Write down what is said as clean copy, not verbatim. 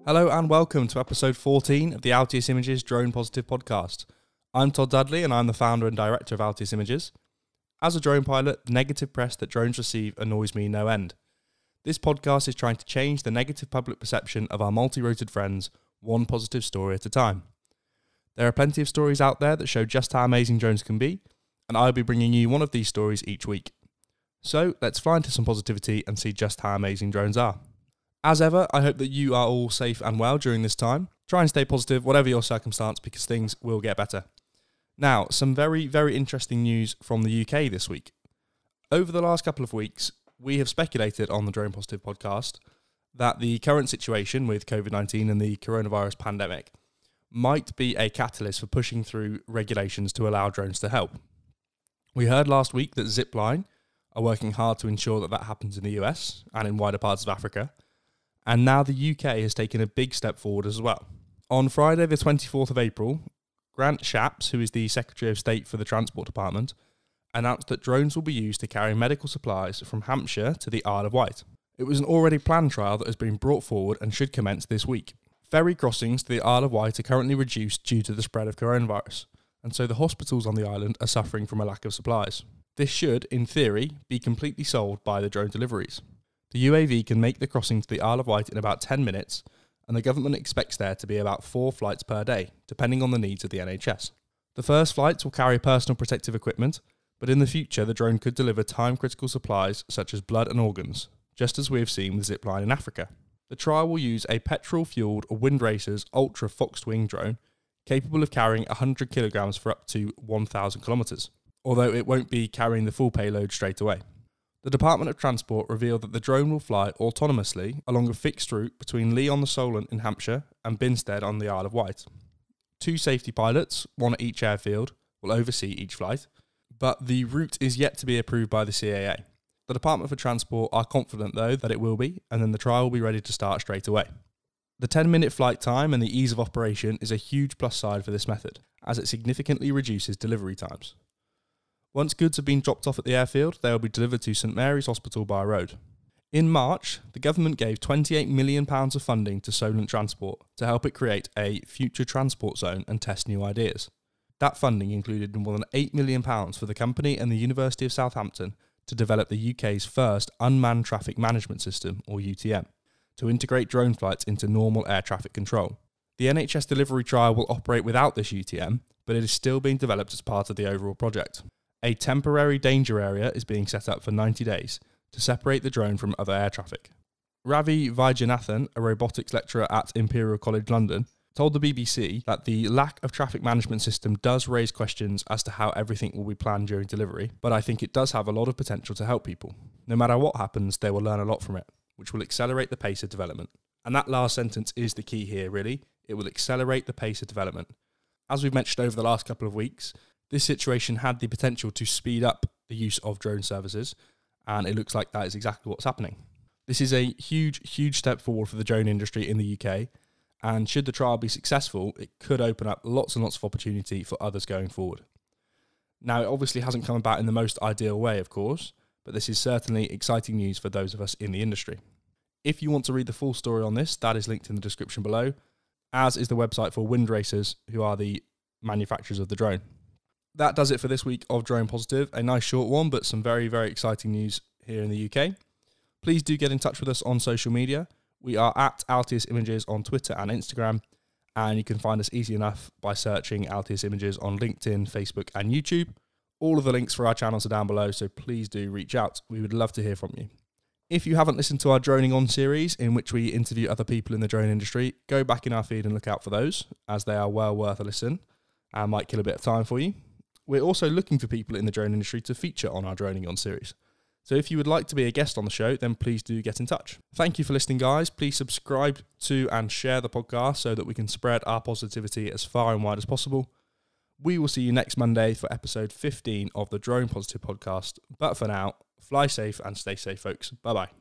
Hello and welcome to episode 14 of the Altius Images Drone Positive podcast. I'm Todd Dudley and I'm the founder and director of Altius Images. As a drone pilot, the negative press that drones receive annoys me no end. This podcast is trying to change the negative public perception of our multi-roted friends, one positive story at a time. There are plenty of stories out there that show just how amazing drones can be, and I'll be bringing you one of these stories each week. So let's fly into some positivity and see just how amazing drones are. As ever, I hope that you are all safe and well during this time. Try and stay positive, whatever your circumstance, because things will get better. Now, some very, very interesting news from the UK this week. Over the last couple of weeks, we have speculated on the Drone Positive podcast that the current situation with COVID-19 and the coronavirus pandemic might be a catalyst for pushing through regulations to allow drones to help. We heard last week that Zipline are working hard to ensure that happens in the US and in wider parts of Africa. And now the UK has taken a big step forward as well. On Friday, the 24th of April, Grant Shapps, who is the Secretary of State for the Transport Department, announced that drones will be used to carry medical supplies from Hampshire to the Isle of Wight. It was an already planned trial that has been brought forward and should commence this week. Ferry crossings to the Isle of Wight are currently reduced due to the spread of coronavirus, and so the hospitals on the island are suffering from a lack of supplies. This should, in theory, be completely solved by the drone deliveries. The UAV can make the crossing to the Isle of Wight in about 10 minutes, and the government expects there to be about 4 flights per day, depending on the needs of the NHS. The first flights will carry personal protective equipment, but in the future the drone could deliver time-critical supplies such as blood and organs, just as we have seen with Zipline in Africa. The trial will use a petrol-fueled Windracer's Ultra Foxed-wing drone, capable of carrying 100 kilograms for up to 1,000 kilometers, although it won't be carrying the full payload straight away. The Department of Transport revealed that the drone will fly autonomously along a fixed route between Lee on the Solent in Hampshire and Binstead on the Isle of Wight. 2 safety pilots, one at each airfield, will oversee each flight, but the route is yet to be approved by the CAA. The Department for Transport are confident though that it will be, and then the trial will be ready to start straight away. The 10-minute flight time and the ease of operation is a huge plus side for this method, as it significantly reduces delivery times. Once goods have been dropped off at the airfield, they will be delivered to St Mary's Hospital by road. In March, the government gave £28 million of funding to Solent Transport to help it create a future transport zone and test new ideas. That funding included more than £8 million for the company and the University of Southampton to develop the UK's first unmanned traffic management system, or UTM, to integrate drone flights into normal air traffic control. The NHS delivery trial will operate without this UTM, but it is still being developed as part of the overall project. A temporary danger area is being set up for 90 days to separate the drone from other air traffic. Ravi Vaidyanathan, a robotics lecturer at Imperial College London, told the BBC that the lack of traffic management system does raise questions as to how everything will be planned during delivery, but I think it does have a lot of potential to help people. No matter what happens, they will learn a lot from it, which will accelerate the pace of development. And that last sentence is the key here, really. It will accelerate the pace of development. As we've mentioned over the last couple of weeks, this situation had the potential to speed up the use of drone services, and it looks like that is exactly what's happening. This is a huge, huge step forward for the drone industry in the UK, and should the trial be successful, it could open up lots and lots of opportunity for others going forward. Now, it obviously hasn't come about in the most ideal way, of course, but this is certainly exciting news for those of us in the industry. If you want to read the full story on this, that is linked in the description below, as is the website for Windracers, who are the manufacturers of the drone. That does it for this week of Drone Positive. A nice short one, but some very, very exciting news here in the UK. Please do get in touch with us on social media. We are at Altius Images on Twitter and Instagram, and you can find us easy enough by searching Altius Images on LinkedIn, Facebook and YouTube. All of the links for our channels are down below, so please do reach out. We would love to hear from you. If you haven't listened to our Droning On series, in which we interview other people in the drone industry, go back in our feed and look out for those, as they are well worth a listen and might kill a bit of time for you. We're also looking for people in the drone industry to feature on our Droning On series. So if you would like to be a guest on the show, then please do get in touch. Thank you for listening, guys. Please subscribe to and share the podcast so that we can spread our positivity as far and wide as possible. We will see you next Monday for episode 15 of the Drone Positive podcast. But for now, fly safe and stay safe, folks. Bye-bye.